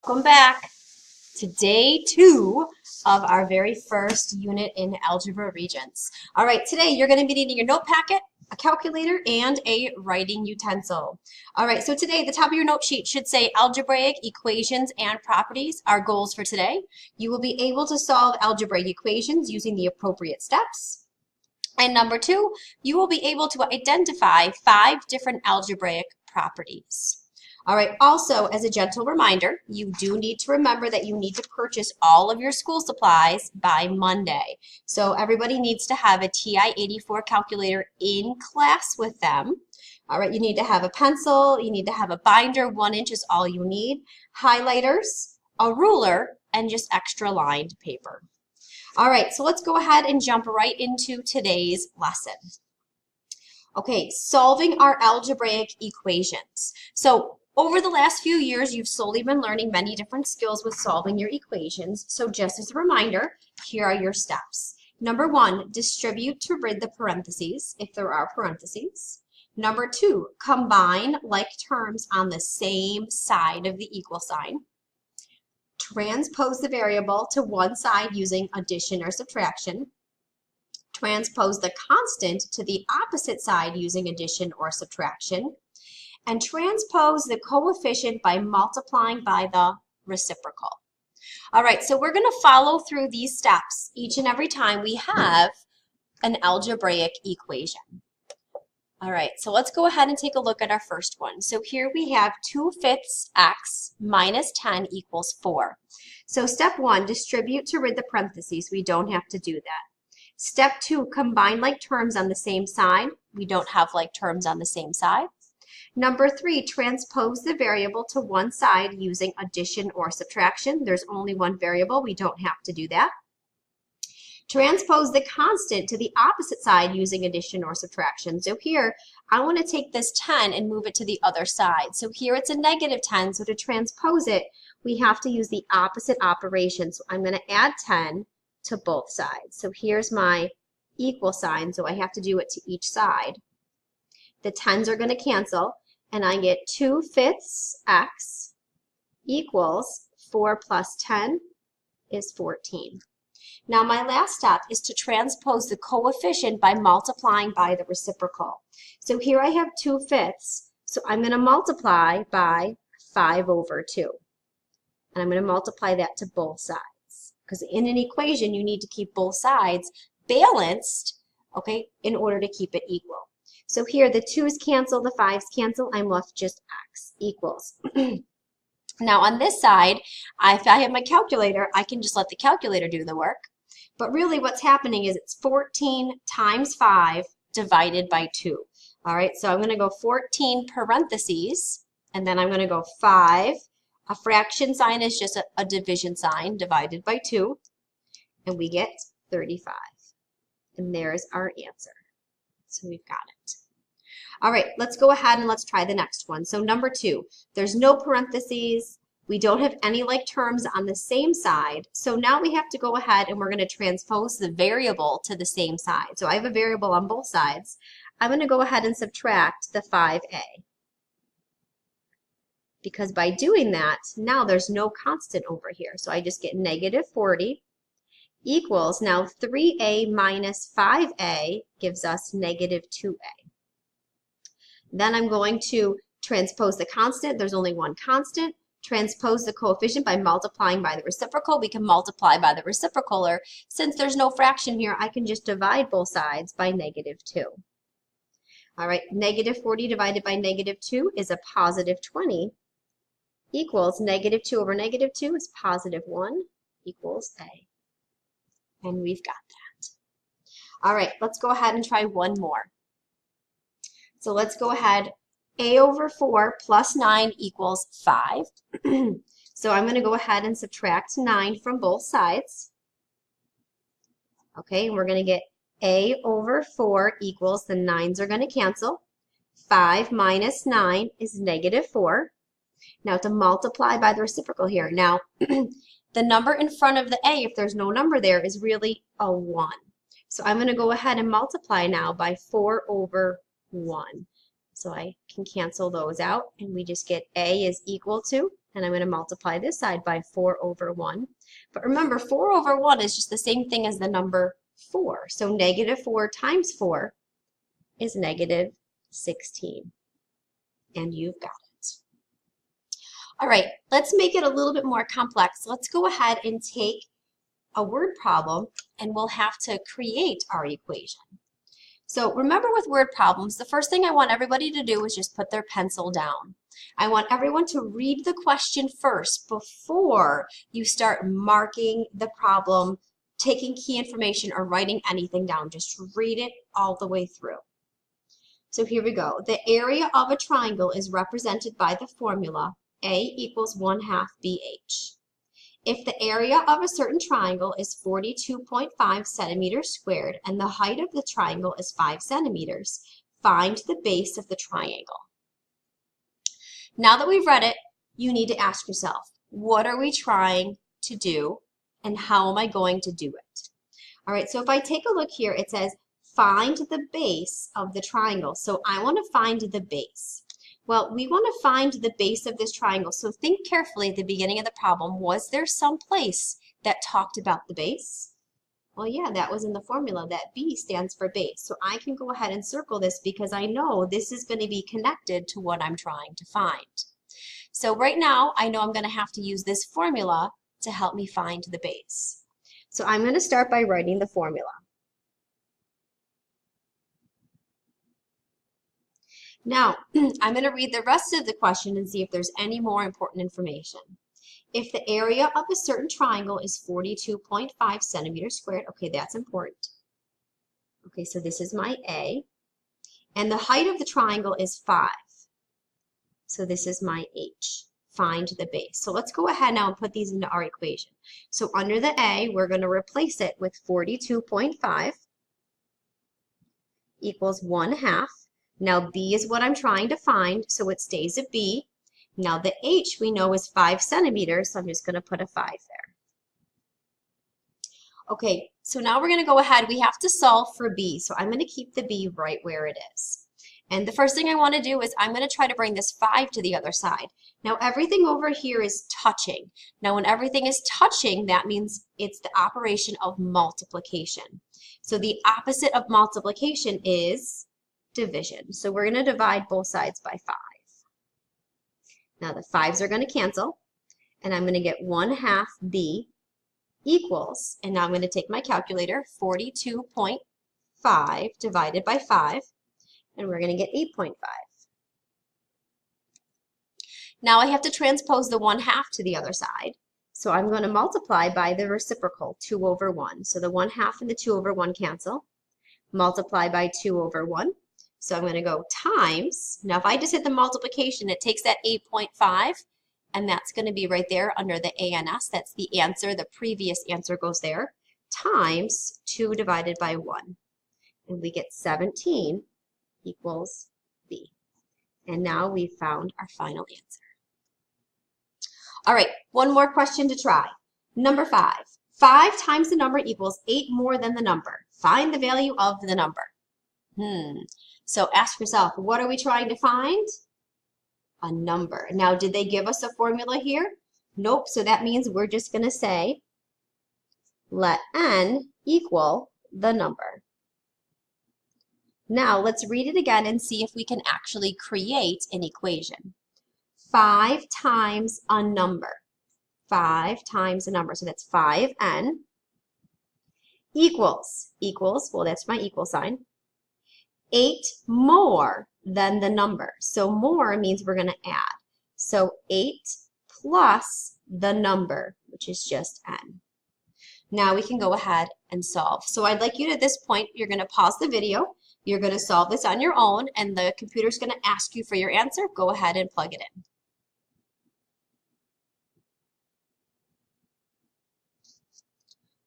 Welcome back to day 2 of our very first unit in algebra regents. All right, today you're going to be needing your note packet, a calculator, and a writing utensil. All right, so today the top of your note sheet should say algebraic equations and properties. Our goals for today: you will be able to solve algebraic equations using the appropriate steps. And number 2, you will be able to identify 5 different algebraic properties. All right, also, as a gentle reminder, you do need to remember that you need to purchase all of your school supplies by Monday. So everybody needs to have a TI-84 calculator in class with them. All right, you need to have a pencil, you need to have a binder, 1 inch is all you need, highlighters, a ruler, and just extra lined paper. All right, so let's go ahead and jump right into today's lesson. Okay, solving our algebraic equations. So over the last few years, you've slowly been learning many different skills with solving your equations. So just as a reminder, here are your steps. Number 1, distribute to rid the parentheses, if there are parentheses. Number 2, combine like terms on the same side of the equal sign. Transpose the variable to one side using addition or subtraction. Transpose the constant to the opposite side using addition or subtraction. And transpose the coefficient by multiplying by the reciprocal. All right, so we're going to follow through these steps each and every time we have an algebraic equation. All right, so let's go ahead and take a look at our first one. So here we have 2/5 x minus 10 equals 4. So step 1, distribute to rid the parentheses. We don't have to do that. Step 2, combine like terms on the same side. We don't have like terms on the same side. Number 3, transpose the variable to one side using addition or subtraction. There's only one variable. We don't have to do that. Transpose the constant to the opposite side using addition or subtraction. So here, I want to take this 10 and move it to the other side. So here it's a negative 10, so to transpose it, we have to use the opposite operation. So I'm going to add 10 to both sides. So here's my equal sign, so I have to do it to each side. The 10s are going to cancel, and I get 2/5 x equals 4 plus 10 is 14. Now my last step is to transpose the coefficient by multiplying by the reciprocal. So here I have 2/5, so I'm going to multiply by 5/2. And I'm going to multiply that to both sides. Because in an equation, you need to keep both sides balanced, okay, in order to keep it equal. So here the 2's cancel, the 5's cancel, I'm left just x equals. Now on this side, if I have my calculator, I can just let the calculator do the work. But really what's happening is it's 14 times 5 divided by 2. All right, so I'm going to go 14 parentheses, and then I'm going to go 5. A fraction sign is just a division sign, divided by 2, and we get 35. And there's our answer. So we've got it. All right, let's go ahead and let's try the next one. So number 2, there's no parentheses. We don't have any like terms on the same side. So now we have to go ahead and we're going to transpose the variable to the same side. So I have a variable on both sides. I'm going to go ahead and subtract the 5a. Because by doing that, now there's no constant over here. So I just get negative 40 equals, now 3a minus 5a gives us negative 2a. Then I'm going to transpose the constant. There's only one constant. Transpose the coefficient by multiplying by the reciprocal. We can multiply by the reciprocal, or since there's no fraction here, I can just divide both sides by negative 2. All right, negative 40 divided by negative 2 is a positive 20 equals negative 2 over negative 2 is positive 1 equals a. And we've got that. All right, let's go ahead and try one more. So let's go ahead. A over 4 plus 9 equals 5. So I'm going to go ahead and subtract 9 from both sides. Okay, and we're going to get A over 4 equals, the 9's are going to cancel. 5 minus 9 is negative 4. Now to multiply by the reciprocal here. Now, the number in front of the A, if there's no number there, is really a 1. So I'm going to go ahead and multiply now by 4 over 1. So I can cancel those out, and we just get A is equal to and I'm going to multiply this side by 4 over 1. But remember, 4 over 1 is just the same thing as the number 4. So negative 4 times 4 is negative 16. And you've got it. All right, let's make it a little bit more complex. Let's go ahead and take a word problem, and we'll have to create our equation. So remember, with word problems, the first thing I want everybody to do is just put their pencil down. I want everyone to read the question first before you start marking the problem, taking key information, or writing anything down. Just read it all the way through. So here we go. The area of a triangle is represented by the formula A equals 1/2 BH. If the area of a certain triangle is 42.5 centimeters squared and the height of the triangle is 5 centimeters, find the base of the triangle. Now that we've read it, you need to ask yourself, what are we trying to do and how am I going to do it? All right, so if I take a look here, it says find the base of the triangle. So I want to find the base. Well, we want to find the base of this triangle. So think carefully at the beginning of the problem. Was there some place that talked about the base? Well, yeah, that was in the formula. That B stands for base. So I can go ahead and circle this because I know this is going to be connected to what I'm trying to find. So right now, I know I'm going to have to use this formula to help me find the base. So I'm going to start by writing the formula. Now, I'm going to read the rest of the question and see if there's any more important information. If the area of a certain triangle is 42.5 centimeters squared, okay, that's important. Okay, so this is my A. And the height of the triangle is 5. So this is my H. Find the base. So let's go ahead now and put these into our equation. So under the A, we're going to replace it with 42.5 equals 1/2. Now B is what I'm trying to find, so it stays a B. Now the H we know is 5 centimeters, so I'm just going to put a 5 there. Okay, so now we're going to go ahead. We have to solve for B, so I'm going to keep the B right where it is. And the first thing I want to do is I'm going to try to bring this 5 to the other side. Now everything over here is touching. Now when everything is touching, that means it's the operation of multiplication. So the opposite of multiplication is division. So we're going to divide both sides by 5. Now the 5s are going to cancel, and I'm going to get 1/2 B equals, and now I'm going to take my calculator, 42.5 divided by 5, and we're going to get 8.5. Now I have to transpose the 1/2 to the other side, so I'm going to multiply by the reciprocal, 2 over 1. So the 1/2 and the 2 over 1 cancel. Multiply by 2 over 1. So I'm going to go times, now if I just hit the multiplication, it takes that 8.5, and that's going to be right there under the ANS. That's the answer. The previous answer goes there, times 2 divided by 1. And we get 17 equals B. And now we've found our final answer. All right, one more question to try. Number 5. 5 times the number equals 8 more than the number. Find the value of the number. So ask yourself, what are we trying to find? A number. Now, did they give us a formula here? Nope. So that means we're just going to say, let n equal the number. Now, let's read it again and see if we can actually create an equation. 5 times a number. 5 times a number. So that's 5n equals, well, that's my equal sign. 8 more than the number. So more means we're going to add. So 8 plus the number, which is just n. Now we can go ahead and solve. So I'd like you to, at this point, you're going to pause the video. You're going to solve this on your own, and the computer's going to ask you for your answer. Go ahead and plug it in.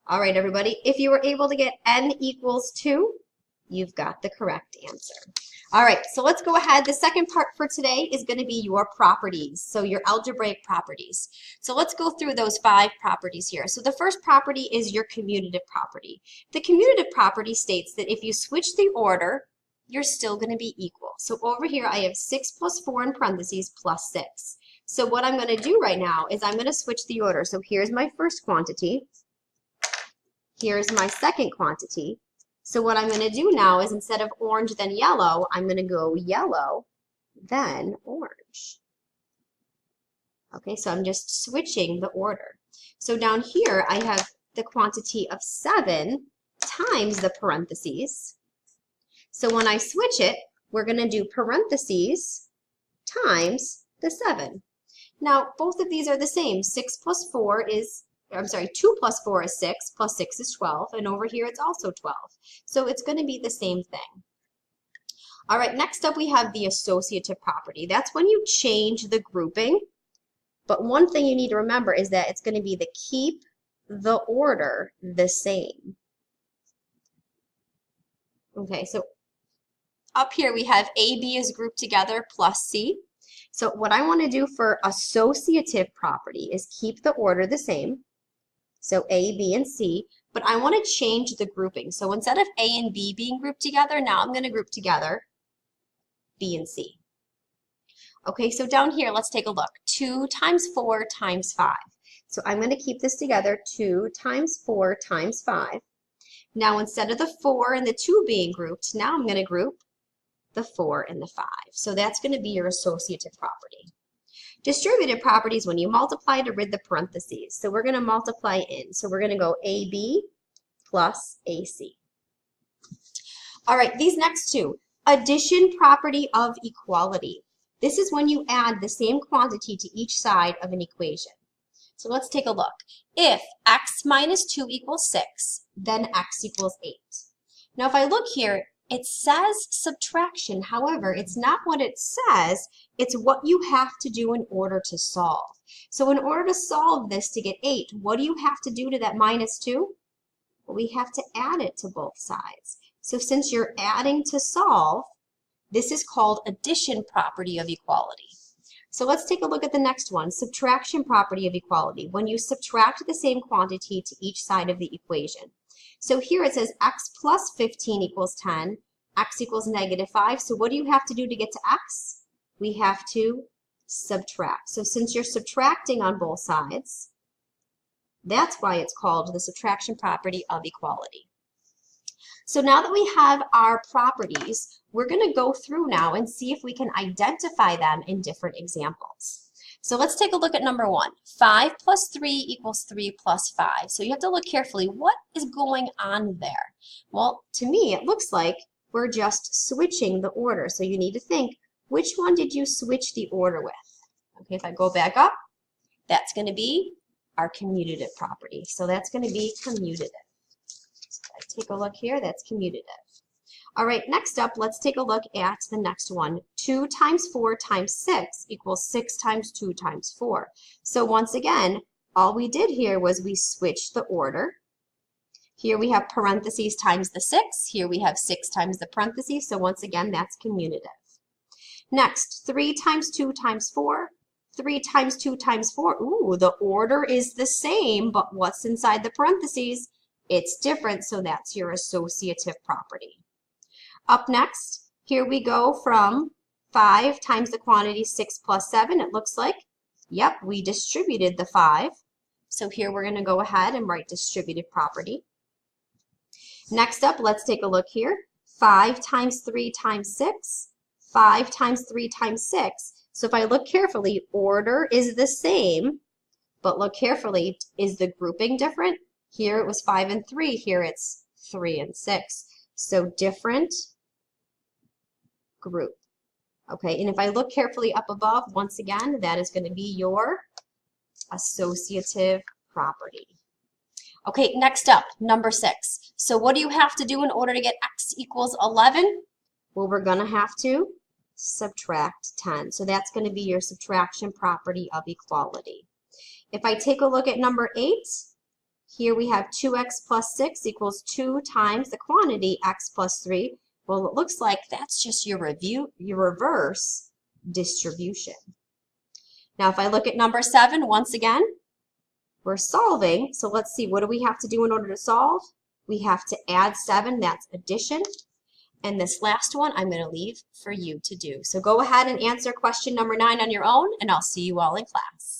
All right, everybody. If you were able to get n equals 2, you've got the correct answer. All right, so let's go ahead. The second part for today is going to be your properties, so your algebraic properties. So let's go through those 5 properties here. So the first property is your commutative property. The commutative property states that if you switch the order, you're still going to be equal. So over here, I have 6 plus 4 in parentheses plus 6. So what I'm going to do right now is I'm going to switch the order. So here's my first quantity. Here's my second quantity. So what I'm going to do now is instead of orange then yellow, I'm going to go yellow then orange. Okay, so I'm just switching the order. So down here I have the quantity of 7 times the parentheses. So when I switch it, we're going to do parentheses times the 7. Now, both of these are the same. 6 plus 4 is, I'm sorry, 2 plus 4 is 6, plus 6 is 12, and over here it's also 12. So it's going to be the same thing. All right, next up we have the associative property. That's when you change the grouping. But one thing you need to remember is that it's going to be the keep the order the same. Okay, so up here we have A, B is grouped together plus C. So what I want to do for associative property is keep the order the same. So A, B, and C, but I want to change the grouping. So instead of A and B being grouped together, now I'm going to group together B and C. Okay, so down here, let's take a look. 2 times 4 times 5. So I'm going to keep this together, 2 times 4 times 5. Now instead of the 4 and the 2 being grouped, now I'm going to group the 4 and the 5. So that's going to be your associative property. Distributive property is when you multiply to rid the parentheses. So we're going to multiply in. So we're going to go AB plus AC. All right, these next two. Addition property of equality. This is when you add the same quantity to each side of an equation. So let's take a look. If x minus 2 equals 6, then x equals 8. Now if I look here, it says subtraction. However, it's not what it says, it's what you have to do in order to solve. So in order to solve this to get 8, what do you have to do to that minus 2? Well, we have to add it to both sides. So since you're adding to solve, this is called addition property of equality. So let's take a look at the next one, subtraction property of equality, when you subtract the same quantity to each side of the equation. So here it says x plus 15 equals 10, x equals negative 5. So what do you have to do to get to x? We have to subtract. So since you're subtracting on both sides, that's why it's called the subtraction property of equality. So now that we have our properties, we're going to go through now and see if we can identify them in different examples. So let's take a look at number 1. 5 plus 3 equals 3 plus 5. So you have to look carefully. What is going on there? Well, to me, it looks like we're just switching the order. So you need to think, which one did you switch the order with? Okay, if I go back up, that's going to be our commutative property. So that's going to be commutative. Take a look here, that's commutative. All right, next up, let's take a look at the next one. 2 times 4 times 6 equals 6 times 2 times 4. So once again, all we did here was we switched the order. Here we have parentheses times the 6. Here we have 6 times the parentheses. So once again, that's commutative. Next, 3 times 2 times 4. 3 times 2 times 4. Ooh, the order is the same, but what's inside the parentheses? It's different, so that's your associative property. Up next, here we go from 5 times the quantity 6 plus 7. It looks like, yep, we distributed the 5. So here we're going to go ahead and write distributive property. Next up, let's take a look here. 5 times 3 times 6. 5 times 3 times 6. So if I look carefully, order is the same, but look carefully, is the grouping different? Here it was 5 and 3, here it's 3 and 6. So different group. Okay, and if I look carefully up above, once again, that is going to be your associative property. Okay, next up, number 6. So what do you have to do in order to get x equals 11? Well, we're going to have to subtract 10. So that's going to be your subtraction property of equality. If I take a look at number 8, here we have 2x plus 6 equals 2 times the quantity x plus 3. Well, it looks like that's just your reverse distribution. Now, if I look at number 7, once again, we're solving. So let's see, what do we have to do in order to solve? We have to add 7, that's addition. And this last one I'm going to leave for you to do. So go ahead and answer question number 9 on your own, and I'll see you all in class.